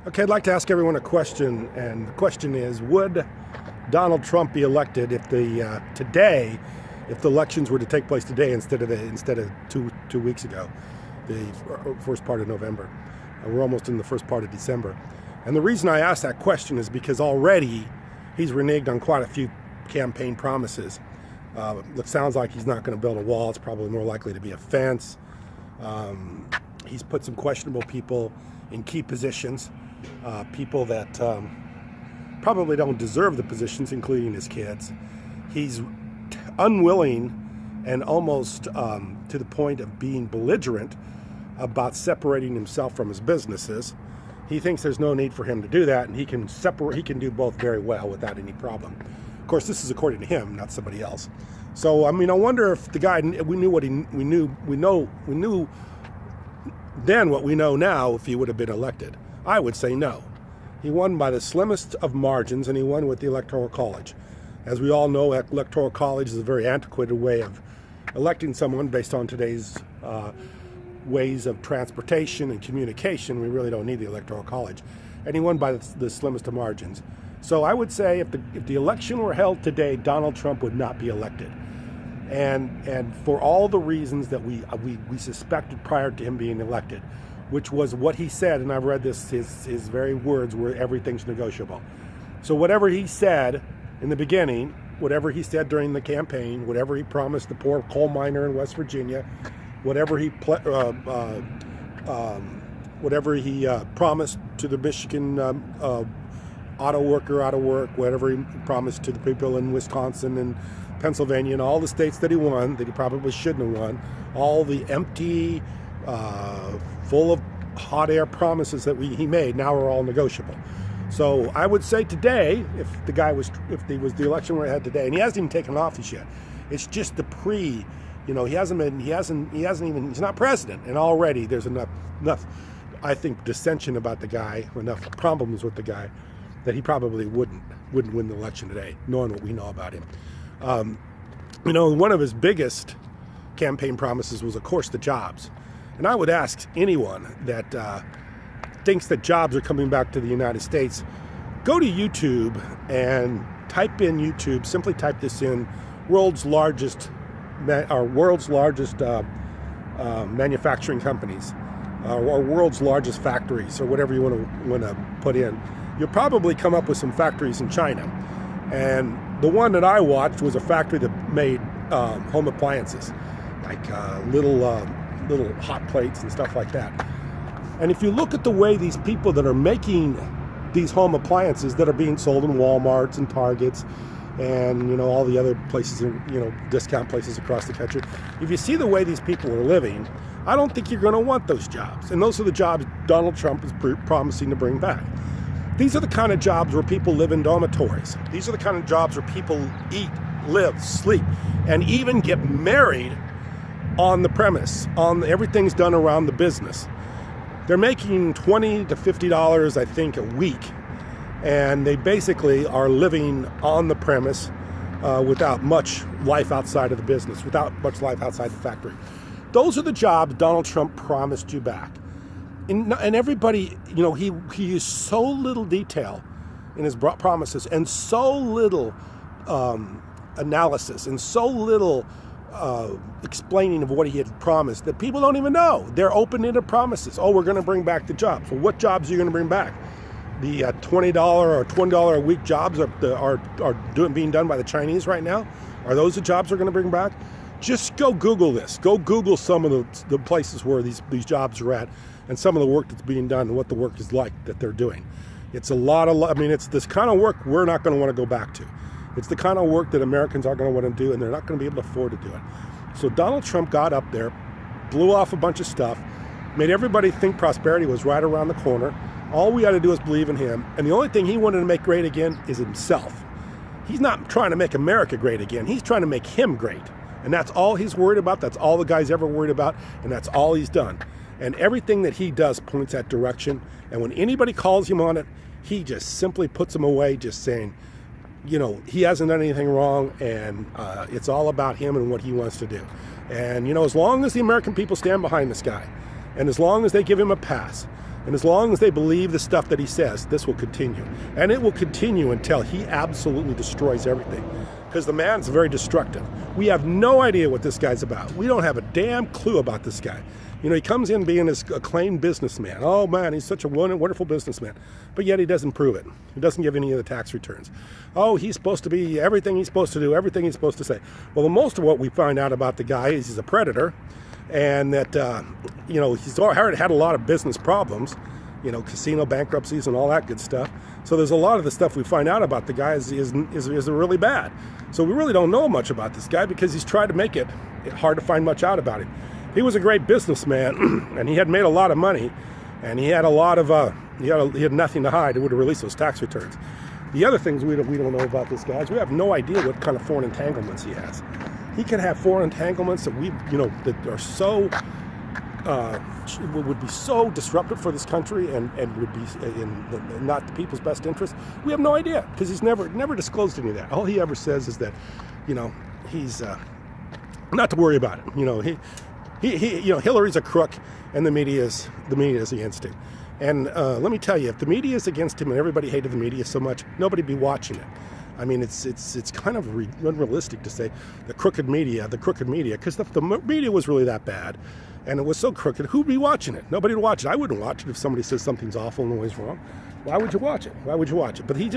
Okay, I'd like to ask everyone a question, and the question is: would Donald Trump be elected if if the elections were to take place today instead of two weeks ago, the first part of November? We're almost in the first part of December, and the reason I ask that question is because already he's reneged on quite a few campaign promises. It sounds like he's not going to build a wall. It's probably more likely to be a fence. He's put some questionable people in key positions, people that probably don't deserve the positions, including his kids. He's unwilling and almost to the point of being belligerent about separating himself from his businesses. He thinks there's no need for him to do that, and he can do both very well without any problem. Of course, this is according to him, not somebody else. So, I mean, I wonder if the guy, we knew then what we know now if he would have been elected. I would say no. He won by the slimmest of margins, and he won with the Electoral College. As we all know, Electoral College is a very antiquated way of electing someone based on today's ways of transportation and communication. We really don't need the Electoral College. And he won by the slimmest of margins. So I would say if the election were held today, Donald Trump would not be elected. And for all the reasons that we suspected prior to him being elected, which was what he said, and I've read this, his very words were everything's negotiable. So whatever he said in the beginning, whatever he said during the campaign, whatever he promised the poor coal miner in West Virginia, whatever he promised to the Michigan auto worker out of work, whatever he promised to the people in Wisconsin and Pennsylvania and all the states that he won, that he probably shouldn't have won, all the empty, full of hot air promises that he made now are all negotiable. So I would say today, if the election were had today, and he hasn't even taken office yet, it's just the he's not president, and already there's enough, I think, dissension about the guy, enough problems with the guy, that he probably wouldn't win the election today, knowing what we know about him. One of his biggest campaign promises was, of course, the jobs. And I would ask anyone that thinks that jobs are coming back to the United States, go to YouTube and type in YouTube, simply type this in, world's largest manufacturing companies, or world's largest factories, or whatever you want to put in. You'll probably come up with some factories in China. And the one that I watched was a factory that made home appliances, like little hot plates and stuff like that. And if you look at the way these people that are making these home appliances that are being sold in Walmarts and Targets and all the other places, discount places across the country, if you see the way these people are living, I don't think you're going to want those jobs. And those are the jobs Donald Trump is promising to bring back. These are the kind of jobs where people live in dormitories. These are the kind of jobs where people eat, live, sleep, and even get married on the premise. Everything's done around the business. They're making $20 to $50, I think, a week, and they basically are living on the premise without much life outside of the business, without much life outside the factory. Those are the jobs Donald Trump promised you back. And everybody, he used so little detail in his promises, and so little analysis, and so little explaining of what he had promised, that people don't even know. They're open-ended promises. Oh, we're going to bring back the jobs. Well, what jobs are you going to bring back? The $20 or $20 a week jobs being done by the Chinese right now? Are those the jobs we're going to bring back? Just go Google this. Go Google some of the places where these jobs are at, and some of the work that's being done and what the work is like that they're doing. It's it's this kind of work we're not going to want to go back to. It's the kind of work that Americans aren't going to want to do, and they're not going to be able to afford to do it. So Donald Trump got up there, blew off a bunch of stuff, made everybody think prosperity was right around the corner. All we got to do is believe in him. And the only thing he wanted to make great again is himself. He's not trying to make America great again. He's trying to make him great. And that's all he's worried about. That's all the guy's ever worried about. And that's all he's done. And everything that he does points that direction. And when anybody calls him on it, he just simply puts them away, just saying, he hasn't done anything wrong, and it's all about him and what he wants to do. And, as long as the American people stand behind this guy, and as long as they give him a pass, And as long as they believe the stuff that he says, this will continue. And it will continue until he absolutely destroys everything. Because the man's very destructive. We have no idea what this guy's about. We don't have a damn clue about this guy. You know, he comes in being this acclaimed businessman. Oh man, he's such a wonderful businessman. But yet he doesn't prove it. He doesn't give any of the tax returns. Oh, he's supposed to be everything he's supposed to do, everything he's supposed to say. Well, most of what we find out about the guy is he's a predator, and that, you know, he's already had a lot of business problems, you know, casino bankruptcies and all that good stuff. So there's a lot of the stuff we find out about the guy is really bad. So we really don't know much about this guy because he's tried to make it hard to find much out about him. He was a great businessman, and he had made a lot of money, and he had a lot of he had nothing to hide. He would have released those tax returns. The other things we don't know about this guy is we have no idea what kind of foreign entanglements he has. He can have foreign entanglements that are so would be so disruptive for this country and would be in not the people's best interest. We have no idea because he's never disclosed any of that. All he ever says is that, you know, he's not to worry about it. You know, he you know, Hillary's a crook, and the media is against him. And let me tell you, if the media is against him and everybody hated the media so much, nobody'd be watching it. I mean, it's kind of unrealistic to say the crooked media, because the media was really that bad, and it was so crooked. Who'd be watching it? Nobody would watch it. I wouldn't watch it if somebody says something's awful and always wrong. Why would you watch it? Why would you watch it? But he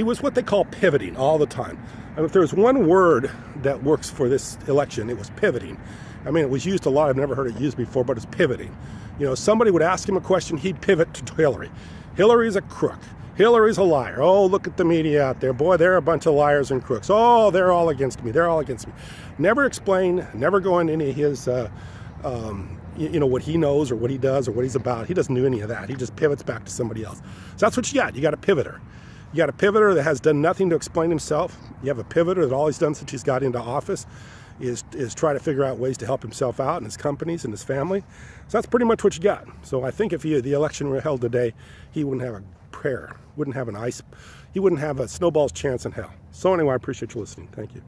was what they call pivoting all the time. And if there's one word that works for this election, it was pivoting. I mean, it was used a lot. I've never heard it used before, but it's pivoting. You know, somebody would ask him a question, he'd pivot to Hillary. Hillary's a crook. Hillary's a liar. Oh, look at the media out there. Boy, they're a bunch of liars and crooks. Oh, they're all against me. They're all against me. Never explain, never go into any of his, you know, what he knows or what he does or what he's about. He doesn't do any of that. He just pivots back to somebody else. So that's what you got. You got a pivoter. You got a pivoter that has done nothing to explain himself. You have a pivoter that all he's done since he's got into office is try to figure out ways to help himself out and his companies and his family. So that's pretty much what you got. So I think if the election were held today, he wouldn't have a prayer, he wouldn't have a snowball's chance in hell. So anyway, I appreciate you listening. Thank you.